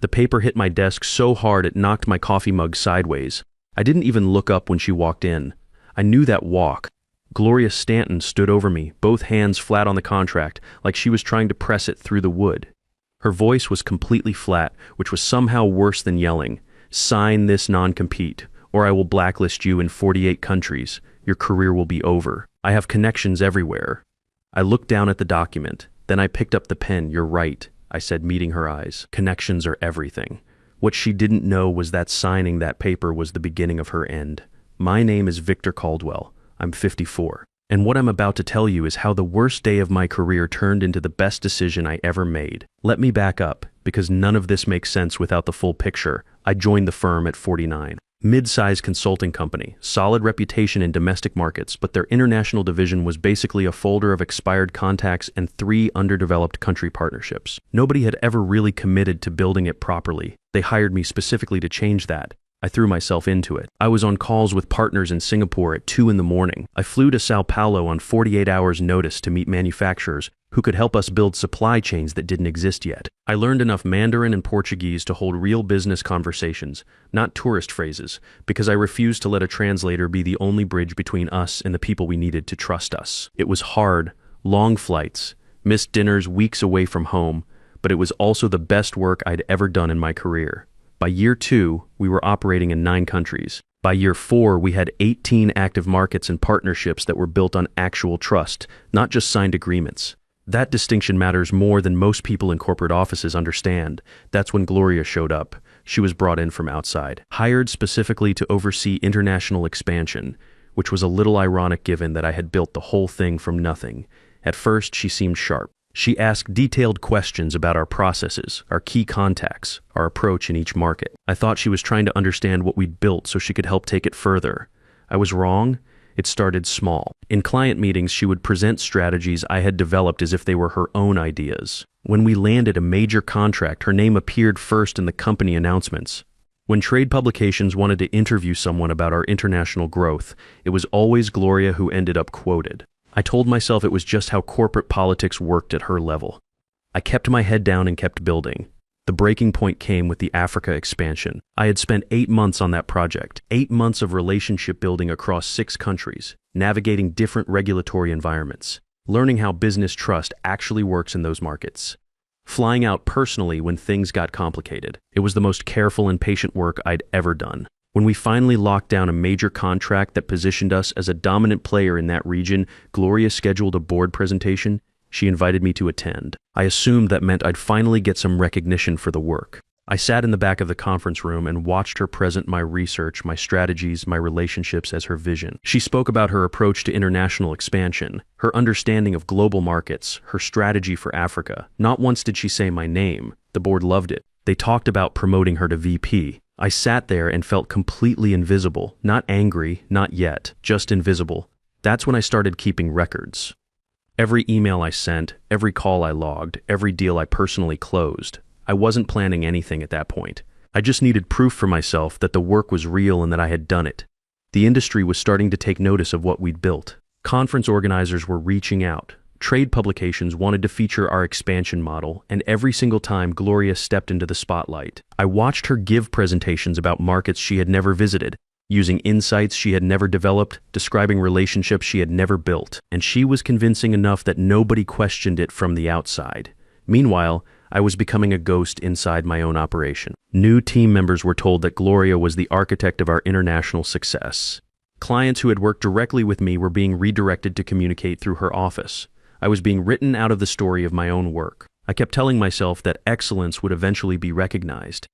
The paper hit my desk so hard it knocked my coffee mug sideways. I didn't even look up when she walked in. I knew that walk. Gloria Stanton stood over me, both hands flat on the contract, like she was trying to press it through the wood. Her voice was completely flat, which was somehow worse than yelling. "Sign this non-compete, or I will blacklist you in 48 countries. Your career will be over. I have connections everywhere." I looked down at the document. Then I picked up the pen. "You're right," I said, meeting her eyes. "Connections are everything." What she didn't know was that signing that paper was the beginning of her end. My name is Victor Caldwell. I'm 54. And what I'm about to tell you is how the worst day of my career turned into the best decision I ever made. Let me back up, because none of this makes sense without the full picture. I joined the firm at 49. Mid-size consulting company, solid reputation in domestic markets, but their international division was basically a folder of expired contacts and 3 underdeveloped country partnerships. Nobody had ever really committed to building it properly. They hired me specifically to change that. I threw myself into it. I was on calls with partners in Singapore at 2 in the morning. I flew to Sao Paulo on 48 hours notice to meet manufacturers who could help us build supply chains that didn't exist yet. I learned enough Mandarin and Portuguese to hold real business conversations, not tourist phrases, because I refused to let a translator be the only bridge between us and the people we needed to trust us. It was hard, long flights, missed dinners weeks away from home, but it was also the best work I'd ever done in my career. By year 2, we were operating in 9 countries. By year 4, we had 18 active markets and partnerships that were built on actual trust, not just signed agreements. That distinction matters more than most people in corporate offices understand. That's when Gloria showed up. She was brought in from outside, hired specifically to oversee international expansion, which was a little ironic given that I had built the whole thing from nothing. At first, she seemed sharp. She asked detailed questions about our processes, our key contacts, our approach in each market. I thought she was trying to understand what we'd built so she could help take it further. I was wrong. It started small. In client meetings, she would present strategies I had developed as if they were her own ideas. When we landed a major contract, her name appeared first in the company announcements. When trade publications wanted to interview someone about our international growth, it was always Gloria who ended up quoted. I told myself it was just how corporate politics worked at her level. I kept my head down and kept building. The breaking point came with the Africa expansion. I had spent 8 months on that project, 8 months of relationship building across 6 countries, navigating different regulatory environments, learning how business trust actually works in those markets, flying out personally when things got complicated. It was the most careful and patient work I'd ever done. When we finally locked down a major contract that positioned us as a dominant player in that region, Gloria scheduled a board presentation. She invited me to attend. I assumed that meant I'd finally get some recognition for the work. I sat in the back of the conference room and watched her present my research, my strategies, my relationships as her vision. She spoke about her approach to international expansion, her understanding of global markets, her strategy for Africa. Not once did she say my name. The board loved it. They talked about promoting her to VP. I sat there and felt completely invisible, not angry, not yet, just invisible. That's when I started keeping records. Every email I sent, every call I logged, every deal I personally closed. I wasn't planning anything at that point. I just needed proof for myself that the work was real and that I had done it. The industry was starting to take notice of what we'd built. Conference organizers were reaching out. Trade publications wanted to feature our expansion model, and every single time Gloria stepped into the spotlight, I watched her give presentations about markets she had never visited, using insights she had never developed, describing relationships she had never built, and she was convincing enough that nobody questioned it from the outside. Meanwhile, I was becoming a ghost inside my own operation. New team members were told that Gloria was the architect of our international success. Clients who had worked directly with me were being redirected to communicate through her office. I was being written out of the story of my own work. I kept telling myself that excellence would eventually be recognized,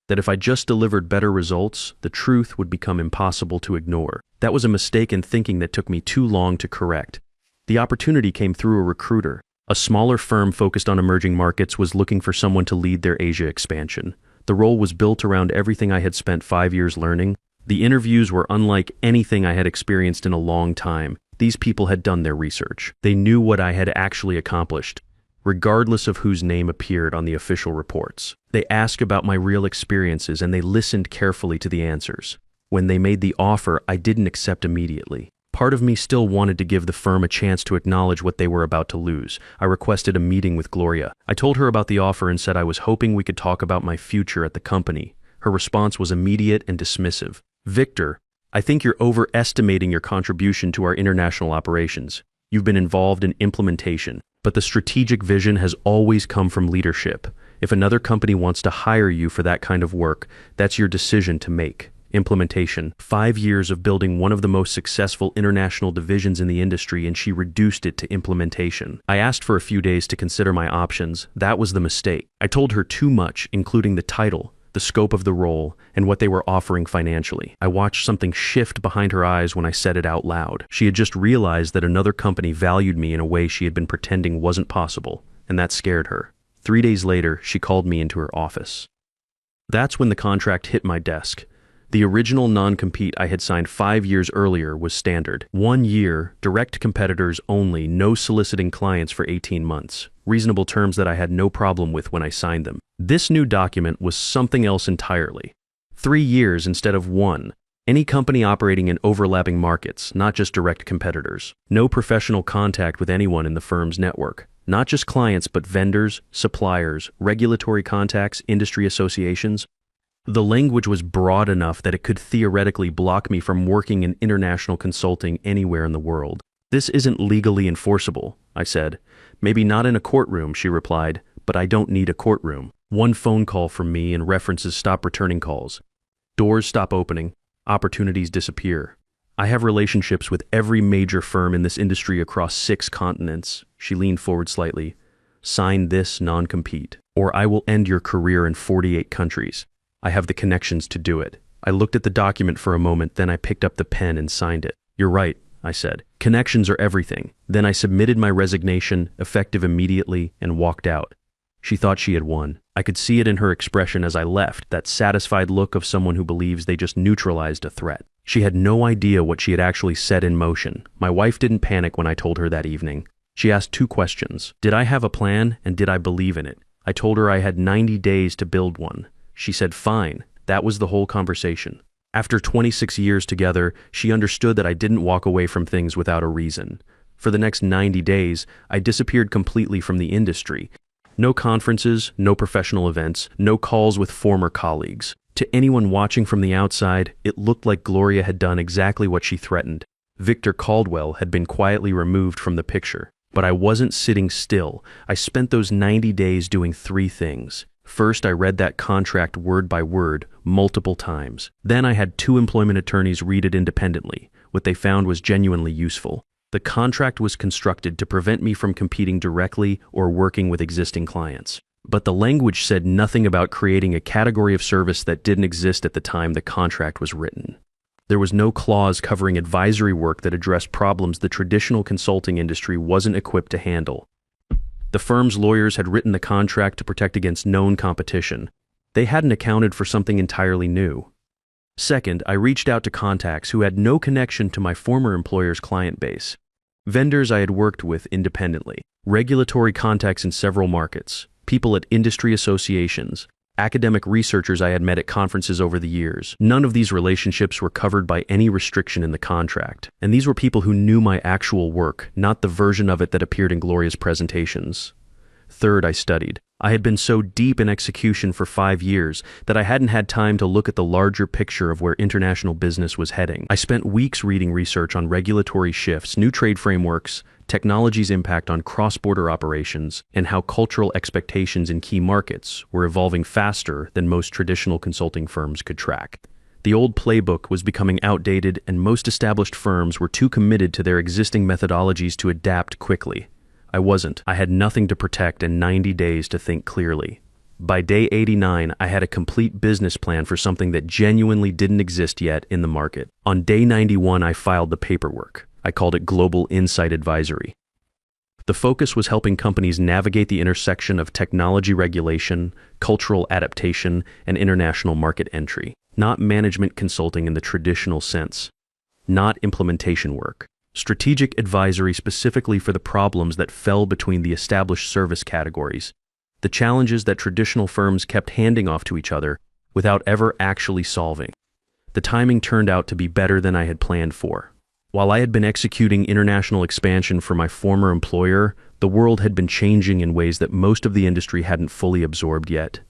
that if I just delivered better results, the truth would become impossible to ignore. That was a mistake in thinking that took me too long to correct. The opportunity came through a recruiter. A smaller firm focused on emerging markets was looking for someone to lead their Asia expansion. The role was built around everything I had spent 5 years learning. The interviews were unlike anything I had experienced in a long time. These people had done their research. They knew what I had actually accomplished, regardless of whose name appeared on the official reports. They asked about my real experiences and they listened carefully to the answers. When they made the offer, I didn't accept immediately. part of me still wanted to give the firm a chance to acknowledge what they were about to lose. I requested a meeting with Gloria. I told her about the offer and said I was hoping we could talk about my future at the company. Her response was immediate and dismissive. "Victor, I think you're overestimating your contribution to our international operations. You've been involved in implementation, but the strategic vision has always come from leadership. If another company wants to hire you for that kind of work, that's your decision to make." Implementation. 5 years of building one of the most successful international divisions in the industry, and she reduced it to implementation. I asked for a few days to consider my options. That was the mistake. I told her too much, including the title, the scope of the role, and what they were offering financially. I watched something shift behind her eyes when I said it out loud. She had just realized that another company valued me in a way she had been pretending wasn't possible, and that scared her. 3 days later, she called me into her office. That's when the contract hit my desk. The original non-compete I had signed 5 years earlier was standard. 1 year, direct competitors only, no soliciting clients for 18 months. Reasonable terms that I had no problem with when I signed them. This new document was something else entirely. 3 years instead of 1. Any company operating in overlapping markets, not just direct competitors. No professional contact with anyone in the firm's network. Not just clients, but vendors, suppliers, regulatory contacts, industry associations. The language was broad enough that it could theoretically block me from working in international consulting anywhere in the world. "This isn't legally enforceable," I said. "Maybe not in a courtroom," she replied, "but I don't need a courtroom. One phone call from me and references stop returning calls. Doors stop opening, opportunities disappear. I have relationships with every major firm in this industry across 6 continents." She leaned forward slightly. "Sign this non-compete, or I will end your career in 48 countries. I have the connections to do it." I looked at the document for a moment, then I picked up the pen and signed it. "You're right," I said. "Connections are everything." Then I submitted my resignation, effective immediately, and walked out. She thought she had won. I could see it in her expression as I left, that satisfied look of someone who believes they just neutralized a threat. She had no idea what she had actually set in motion. My wife didn't panic when I told her that evening. She asked 2 questions. Did I have a plan, and did I believe in it? I told her I had 90 days to build one. She said, "Fine." That was the whole conversation. After 26 years together, she understood that I didn't walk away from things without a reason. For the next 90 days, I disappeared completely from the industry. No conferences, no professional events, no calls with former colleagues. To anyone watching from the outside, it looked like Gloria had done exactly what she threatened. Victor Caldwell had been quietly removed from the picture. But I wasn't sitting still. I spent those 90 days doing 3 things. First, I read that contract word by word, multiple times. Then I had 2 employment attorneys read it independently. What they found was genuinely useful. The contract was constructed to prevent me from competing directly or working with existing clients. But the language said nothing about creating a category of service that didn't exist at the time the contract was written. There was no clause covering advisory work that addressed problems the traditional consulting industry wasn't equipped to handle. The firm's lawyers had written the contract to protect against known competition. They hadn't accounted for something entirely new. Second, I reached out to contacts who had no connection to my former employer's client base. Vendors I had worked with independently, regulatory contacts in several markets, people at industry associations, academic researchers I had met at conferences over the years. None of these relationships were covered by any restriction in the contract. And these were people who knew my actual work, not the version of it that appeared in Gloria's presentations. Third, I studied. I had been so deep in execution for 5 years that I hadn't had time to look at the larger picture of where international business was heading. I spent weeks reading research on regulatory shifts, new trade frameworks, technology's impact on cross-border operations, and how cultural expectations in key markets were evolving faster than most traditional consulting firms could track. The old playbook was becoming outdated, and most established firms were too committed to their existing methodologies to adapt quickly. I wasn't. I had nothing to protect and 90 days to think clearly. By day 89, I had a complete business plan for something that genuinely didn't exist yet in the market. On day 91, I filed the paperwork. I called it Global Insight Advisory. The focus was helping companies navigate the intersection of technology regulation, cultural adaptation, and international market entry. Not management consulting in the traditional sense. Not implementation work. Strategic advisory specifically for the problems that fell between the established service categories. The challenges that traditional firms kept handing off to each other without ever actually solving. The timing turned out to be better than I had planned for. While I had been executing international expansion for my former employer, the world had been changing in ways that most of the industry hadn't fully absorbed yet.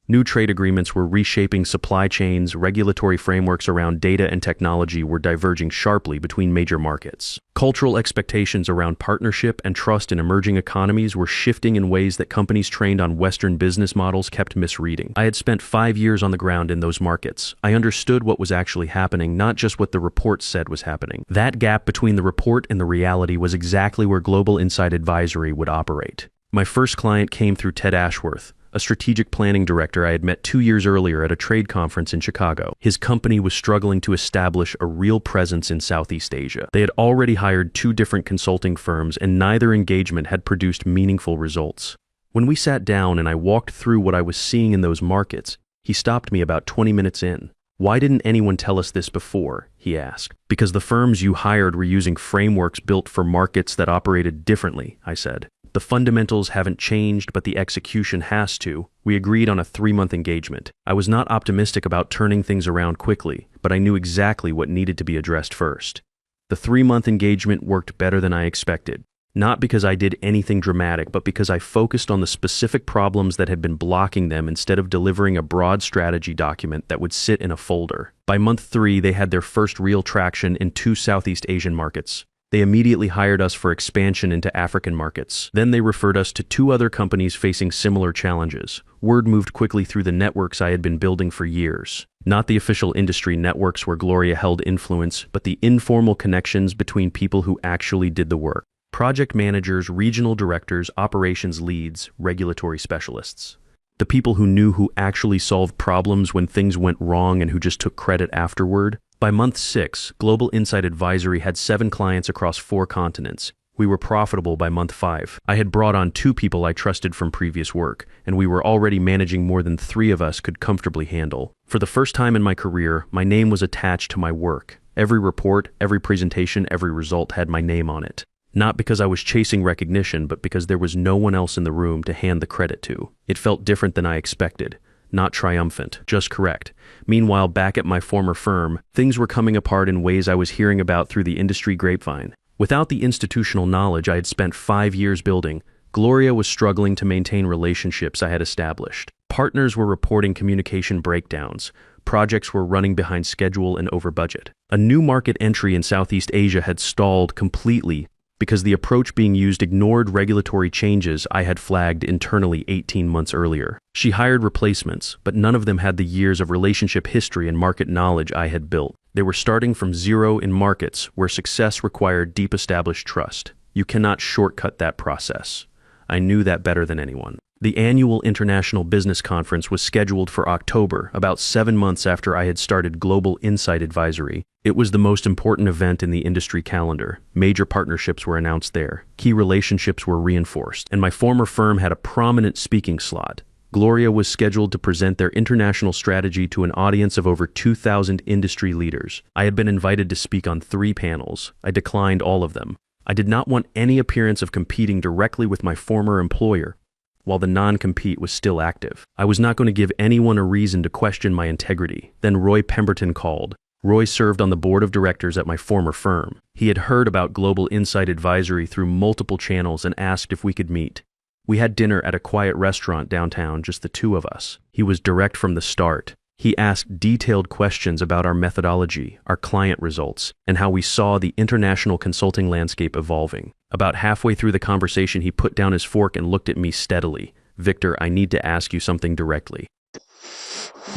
New trade agreements were reshaping supply chains, regulatory frameworks around data and technology were diverging sharply between major markets. Cultural expectations around partnership and trust in emerging economies were shifting in ways that companies trained on Western business models kept misreading. I had spent 5 years on the ground in those markets. I understood what was actually happening, not just what the reports said was happening. That gap between the report and the reality was exactly where Global Insight Advisory would operate. My first client came through Ted Ashworth, a strategic planning director I had met 2 years earlier at a trade conference in Chicago. His company was struggling to establish a real presence in Southeast Asia. They had already hired 2 different consulting firms, and neither engagement had produced meaningful results. When we sat down and I walked through what I was seeing in those markets, he stopped me about 20 minutes in. "Why didn't anyone tell us this before?" he asked. "Because the firms you hired were using frameworks built for markets that operated differently," I said. "The fundamentals haven't changed, but the execution has to." We agreed on a 3-month engagement. I was not optimistic about turning things around quickly, but I knew exactly what needed to be addressed first. The 3-month engagement worked better than I expected. Not because I did anything dramatic, but because I focused on the specific problems that had been blocking them instead of delivering a broad strategy document that would sit in a folder. By month 3, they had their first real traction in 2 Southeast Asian markets. They immediately hired us for expansion into African markets. Then they referred us to 2 other companies facing similar challenges. Word moved quickly through the networks I had been building for years. Not the official industry networks where Gloria held influence, but the informal connections between people who actually did the work. Project managers, regional directors, operations leads, regulatory specialists. The people who knew who actually solved problems when things went wrong and who just took credit afterward. By month 6, Global Insight Advisory had 7 clients across 4 continents. We were profitable by month 5. I had brought on 2 people I trusted from previous work, and we were already managing more than 3 of us could comfortably handle. For the first time in my career, my name was attached to my work. Every report, every presentation, every result had my name on it. Not because I was chasing recognition, but because there was no one else in the room to hand the credit to. It felt different than I expected. Not triumphant, just correct. Meanwhile, back at my former firm, things were coming apart in ways I was hearing about through the industry grapevine. Without the institutional knowledge I had spent 5 years building, Gloria was struggling to maintain relationships I had established. Partners were reporting communication breakdowns. Projects were running behind schedule and over budget. A new market entry in Southeast Asia had stalled completely because the approach being used ignored regulatory changes I had flagged internally 18 months earlier. She hired replacements, but none of them had the years of relationship history and market knowledge I had built. They were starting from zero in markets where success required deep established trust. You cannot shortcut that process. I knew that better than anyone. The annual International Business Conference was scheduled for October, about 7 months after I had started Global Insight Advisory. It was the most important event in the industry calendar. Major partnerships were announced there. Key relationships were reinforced, and my former firm had a prominent speaking slot. Gloria was scheduled to present their international strategy to an audience of over 2,000 industry leaders. I had been invited to speak on 3 panels. I declined all of them. I did not want any appearance of competing directly with my former employer, while the non-compete was still active. I was not going to give anyone a reason to question my integrity. Then Roy Pemberton called. Roy served on the board of directors at my former firm. He had heard about Global Insight Advisory through multiple channels and asked if we could meet. We had dinner at a quiet restaurant downtown, just the 2 of us. He was direct from the start. He asked detailed questions about our methodology, our client results, and how we saw the international consulting landscape evolving. About halfway through the conversation, he put down his fork and looked at me steadily. "Victor, I need to ask you something directly.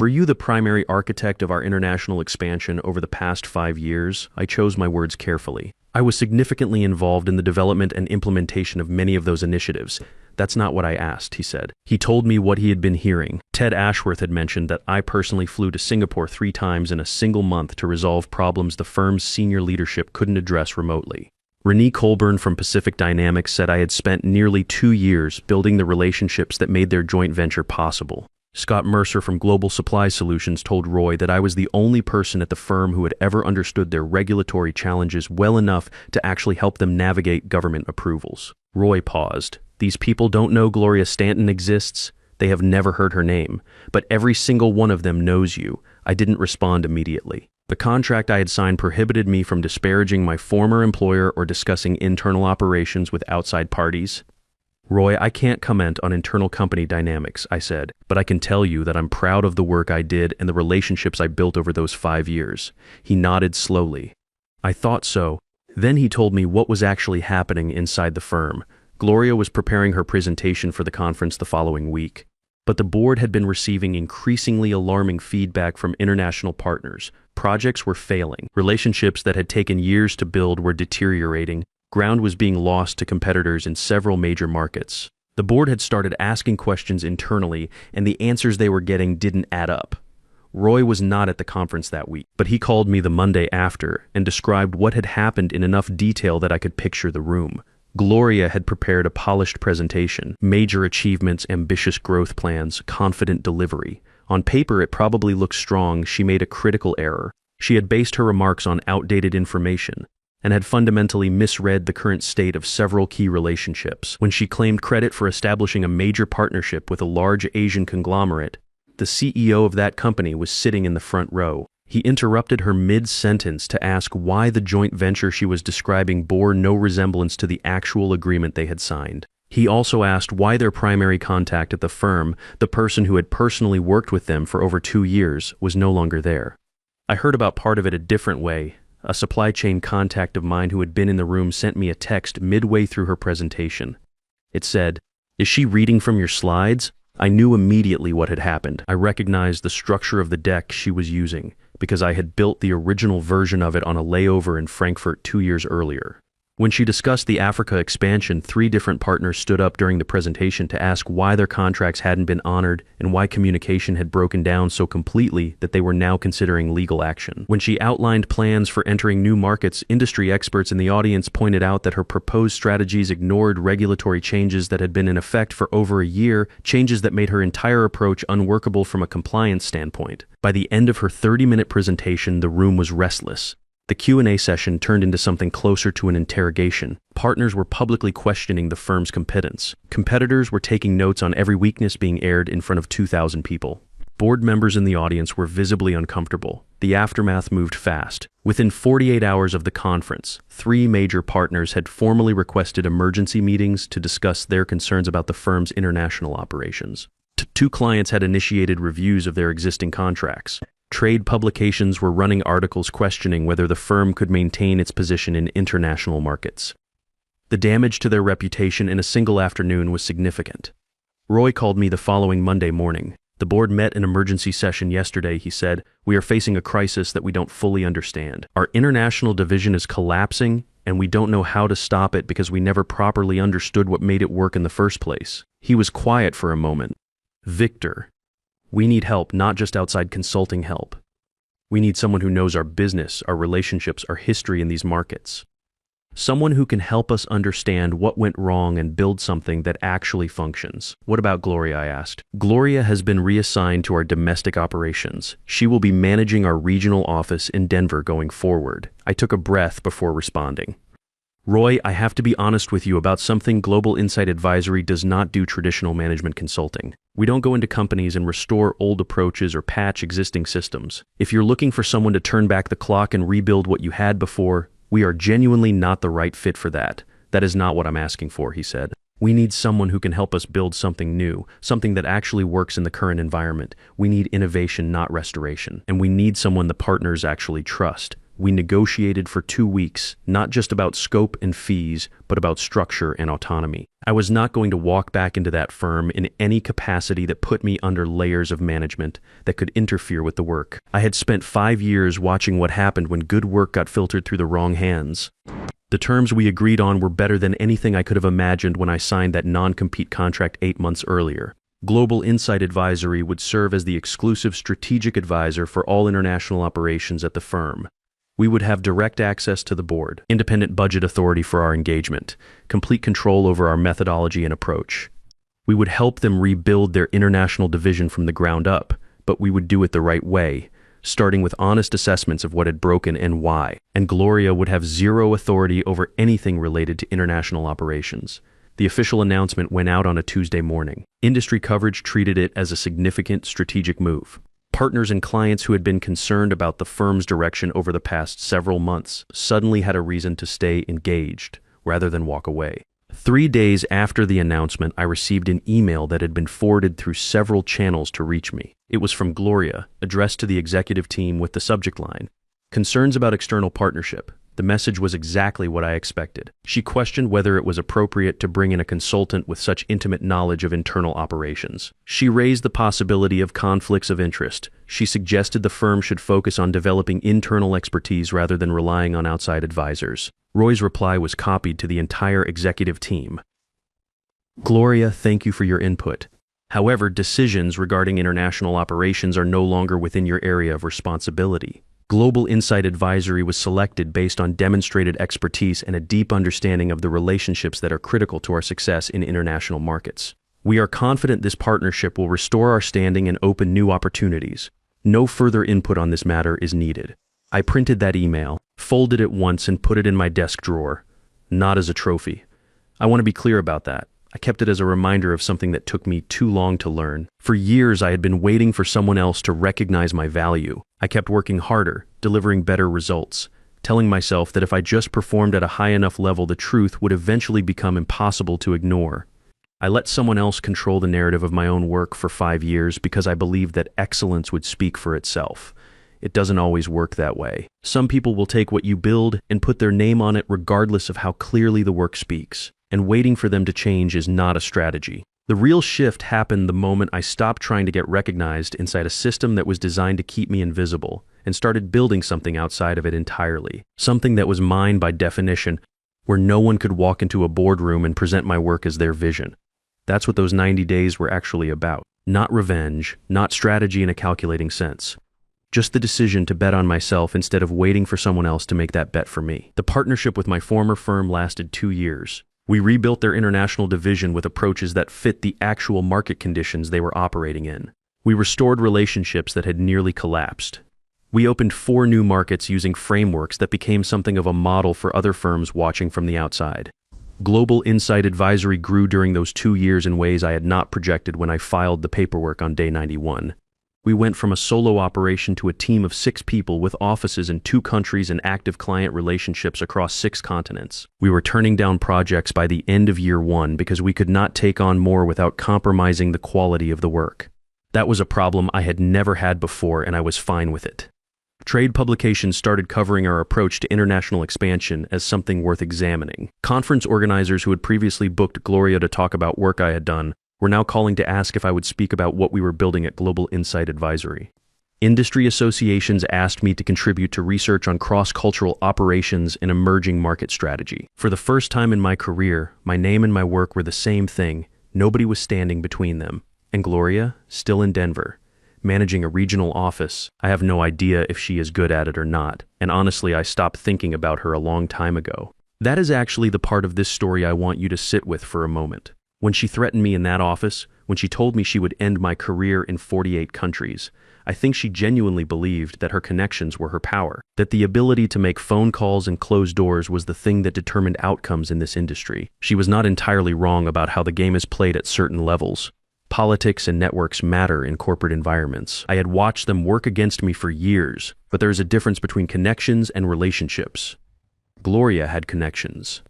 Were you the primary architect of our international expansion over the past 5 years?" I chose my words carefully. "I was significantly involved in the development and implementation of many of those initiatives." "That's not what I asked," he said. He told me what he had been hearing. Ted Ashworth had mentioned that I personally flew to Singapore 3 times in a single month to resolve problems the firm's senior leadership couldn't address remotely. Renee Colburn from Pacific Dynamics said I had spent nearly 2 years building the relationships that made their joint venture possible. Scott Mercer from Global Supply Solutions told Roy that I was the only person at the firm who had ever understood their regulatory challenges well enough to actually help them navigate government approvals. Roy paused. "These people don't know Gloria Stanton exists. They have never heard her name, but every single one of them knows you." I didn't respond immediately. The contract I had signed prohibited me from disparaging my former employer or discussing internal operations with outside parties. Roy, I can't comment on internal company dynamics, I said, but I can tell you that I'm proud of the work I did and the relationships I built over those 5 years. He nodded slowly. I thought so. Then he told me what was actually happening inside the firm. Gloria was preparing her presentation for the conference the following week. But the board had been receiving increasingly alarming feedback from international partners. Projects were failing. Relationships that had taken years to build were deteriorating. Ground was being lost to competitors in several major markets. The board had started asking questions internally, and the answers they were getting didn't add up. Roy was not at the conference that week, but he called me the Monday after and described what had happened in enough detail that I could picture the room. Gloria had prepared a polished presentation, major achievements, ambitious growth plans, confident delivery. On paper, it probably looked strong. She made a critical error. She had based her remarks on outdated information and had fundamentally misread the current state of several key relationships. When she claimed credit for establishing a major partnership with a large Asian conglomerate, the CEO of that company was sitting in the front row. He interrupted her mid-sentence to ask why the joint venture she was describing bore no resemblance to the actual agreement they had signed. He also asked why their primary contact at the firm, the person who had personally worked with them for over 2 years, was no longer there. I heard about part of it a different way. A supply chain contact of mine who had been in the room sent me a text midway through her presentation. It said, "Is she reading from your slides?" I knew immediately what had happened. I recognized the structure of the deck she was using, because I had built the original version of it on a layover in Frankfurt 2 years earlier. When she discussed the Africa expansion, 3 different partners stood up during the presentation to ask why their contracts hadn't been honored and why communication had broken down so completely that they were now considering legal action. When she outlined plans for entering new markets, industry experts in the audience pointed out that her proposed strategies ignored regulatory changes that had been in effect for over a year, changes that made her entire approach unworkable from a compliance standpoint. By the end of her 30-minute presentation, the room was restless. The Q&A session turned into something closer to an interrogation. Partners were publicly questioning the firm's competence. Competitors were taking notes on every weakness being aired in front of 2,000 people. Board members in the audience were visibly uncomfortable. The aftermath moved fast. Within 48 hours of the conference, 3 major partners had formally requested emergency meetings to discuss their concerns about the firm's international operations. 2 clients had initiated reviews of their existing contracts. Trade publications were running articles questioning whether the firm could maintain its position in international markets. The damage to their reputation in a single afternoon was significant. Roy called me the following Monday morning. The board met an emergency session yesterday, he said. We are facing a crisis that we don't fully understand. Our international division is collapsing, and we don't know how to stop it because we never properly understood what made it work in the first place. He was quiet for a moment. Victor, we need help, not just outside consulting help. We need someone who knows our business, our relationships, our history in these markets. Someone who can help us understand what went wrong and build something that actually functions. What about Gloria? I asked. Gloria has been reassigned to our domestic operations. She will be managing our regional office in Denver going forward. I took a breath before responding. Roy, I have to be honest with you about something. Global Insight Advisory does not do traditional management consulting. We don't go into companies and restore old approaches or patch existing systems. If you're looking for someone to turn back the clock and rebuild what you had before, we are genuinely not the right fit for that. That is not what I'm asking for, he said. We need someone who can help us build something new, something that actually works in the current environment. We need innovation, not restoration. And we need someone the partners actually trust. We negotiated for 2 weeks, not just about scope and fees, but about structure and autonomy. I was not going to walk back into that firm in any capacity that put me under layers of management that could interfere with the work. I had spent 5 years watching what happened when good work got filtered through the wrong hands. The terms we agreed on were better than anything I could have imagined when I signed that non-compete contract 8 months earlier. Global Insight Advisory would serve as the exclusive strategic advisor for all international operations at the firm. We would have direct access to the board, independent budget authority for our engagement, complete control over our methodology and approach. We would help them rebuild their international division from the ground up, but we would do it the right way, starting with honest assessments of what had broken and why. And Gloria would have zero authority over anything related to international operations. The official announcement went out on a Tuesday morning. Industry coverage treated it as a significant strategic move. Partners and clients who had been concerned about the firm's direction over the past several months suddenly had a reason to stay engaged rather than walk away. 3 days after the announcement, I received an email that had been forwarded through several channels to reach me. It was from Gloria, addressed to the executive team with the subject line, "Concerns about external partnership." The message was exactly what I expected. She questioned whether it was appropriate to bring in a consultant with such intimate knowledge of internal operations. She raised the possibility of conflicts of interest. She suggested the firm should focus on developing internal expertise rather than relying on outside advisors. Roy's reply was copied to the entire executive team. "Gloria, thank you for your input. However, decisions regarding international operations are no longer within your area of responsibility. Global Insight Advisory was selected based on demonstrated expertise and a deep understanding of the relationships that are critical to our success in international markets. We are confident this partnership will restore our standing and open new opportunities. No further input on this matter is needed." I printed that email, folded it once, and put it in my desk drawer, not as a trophy. I want to be clear about that. I kept it as a reminder of something that took me too long to learn. For years, I had been waiting for someone else to recognize my value. I kept working harder, delivering better results, telling myself that if I just performed at a high enough level, the truth would eventually become impossible to ignore. I let someone else control the narrative of my own work for 5 years because I believed that excellence would speak for itself. It doesn't always work that way. Some people will take what you build and put their name on it regardless of how clearly the work speaks. And waiting for them to change is not a strategy. The real shift happened the moment I stopped trying to get recognized inside a system that was designed to keep me invisible and started building something outside of it entirely. Something that was mine by definition, where no one could walk into a boardroom and present my work as their vision. That's what those 90 days were actually about. Not revenge, not strategy in a calculating sense. Just the decision to bet on myself instead of waiting for someone else to make that bet for me. The partnership with my former firm lasted 2 years. We rebuilt their international division with approaches that fit the actual market conditions they were operating in. We restored relationships that had nearly collapsed. We opened 4 new markets using frameworks that became something of a model for other firms watching from the outside. Global Insight Advisory grew during those 2 years in ways I had not projected when I filed the paperwork on day 91. We went from a solo operation to a team of 6 people with offices in 2 countries and active client relationships across 6 continents. We were turning down projects by the end of year 1 because we could not take on more without compromising the quality of the work. That was a problem I had never had before, and I was fine with it. Trade publications started covering our approach to international expansion as something worth examining. Conference organizers who had previously booked Gloria to talk about work I had done were now calling to ask if I would speak about what we were building at Global Insight Advisory. Industry associations asked me to contribute to research on cross-cultural operations and emerging market strategy. For the first time in my career, my name and my work were the same thing. Nobody was standing between them. And Gloria, still in Denver, managing a regional office. I have no idea if she is good at it or not, and honestly, I stopped thinking about her a long time ago. That is actually the part of this story I want you to sit with for a moment. When she threatened me in that office, when she told me she would end my career in 48 countries, I think she genuinely believed that her connections were her power, that the ability to make phone calls and close doors was the thing that determined outcomes in this industry. She was not entirely wrong about how the game is played at certain levels. Politics and networks matter in corporate environments. I had watched them work against me for years, but there is a difference between connections and relationships. Gloria had connections.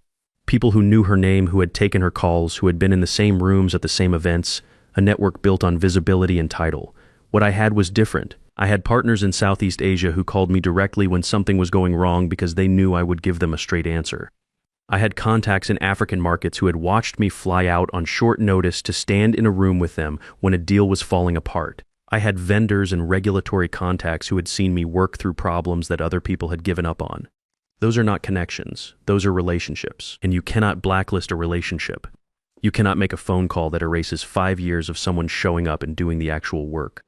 People who knew her name, who had taken her calls, who had been in the same rooms at the same events, a network built on visibility and title. What I had was different. I had partners in Southeast Asia who called me directly when something was going wrong because they knew I would give them a straight answer. I had contacts in African markets who had watched me fly out on short notice to stand in a room with them when a deal was falling apart. I had vendors and regulatory contacts who had seen me work through problems that other people had given up on. Those are not connections. Those are relationships. And you cannot blacklist a relationship. You cannot make a phone call that erases 5 years of someone showing up and doing the actual work.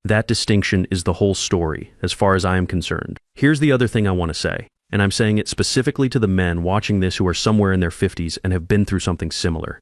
That distinction is the whole story, as far as I am concerned. Here's the other thing I want to say, and I'm saying it specifically to the men watching this who are somewhere in their 50s and have been through something similar.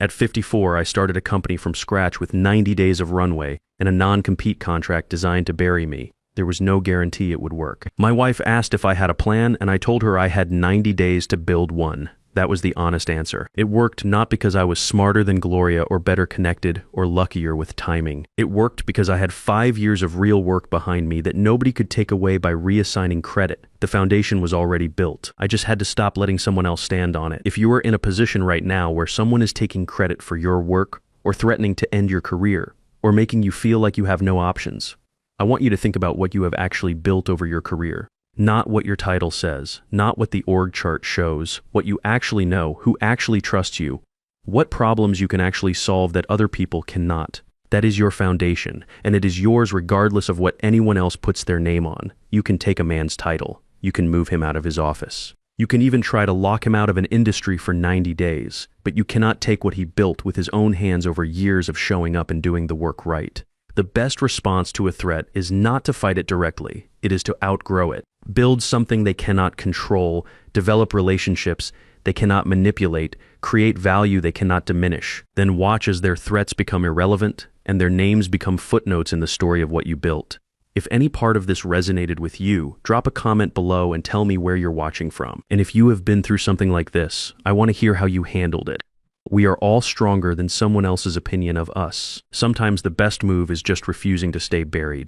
At 54, I started a company from scratch with 90 days of runway and a non-compete contract designed to bury me. There was no guarantee it would work. My wife asked if I had a plan, and I told her I had 90 days to build one. That was the honest answer. It worked not because I was smarter than Gloria or better connected or luckier with timing. It worked because I had 5 years of real work behind me that nobody could take away by reassigning credit. The foundation was already built. I just had to stop letting someone else stand on it. If you are in a position right now where someone is taking credit for your work or threatening to end your career or making you feel like you have no options, I want you to think about what you have actually built over your career. Not what your title says, not what the org chart shows, what you actually know, who actually trusts you, what problems you can actually solve that other people cannot. That is your foundation, and it is yours regardless of what anyone else puts their name on. You can take a man's title. You can move him out of his office. You can even try to lock him out of an industry for 90 days, but you cannot take what he built with his own hands over years of showing up and doing the work right. The best response to a threat is not to fight it directly. It is to outgrow it. Build something they cannot control, develop relationships they cannot manipulate, create value they cannot diminish. Then watch as their threats become irrelevant and their names become footnotes in the story of what you built. If any part of this resonated with you, drop a comment below and tell me where you're watching from. And if you have been through something like this, I want to hear how you handled it. We are all stronger than someone else's opinion of us. Sometimes the best move is just refusing to stay buried.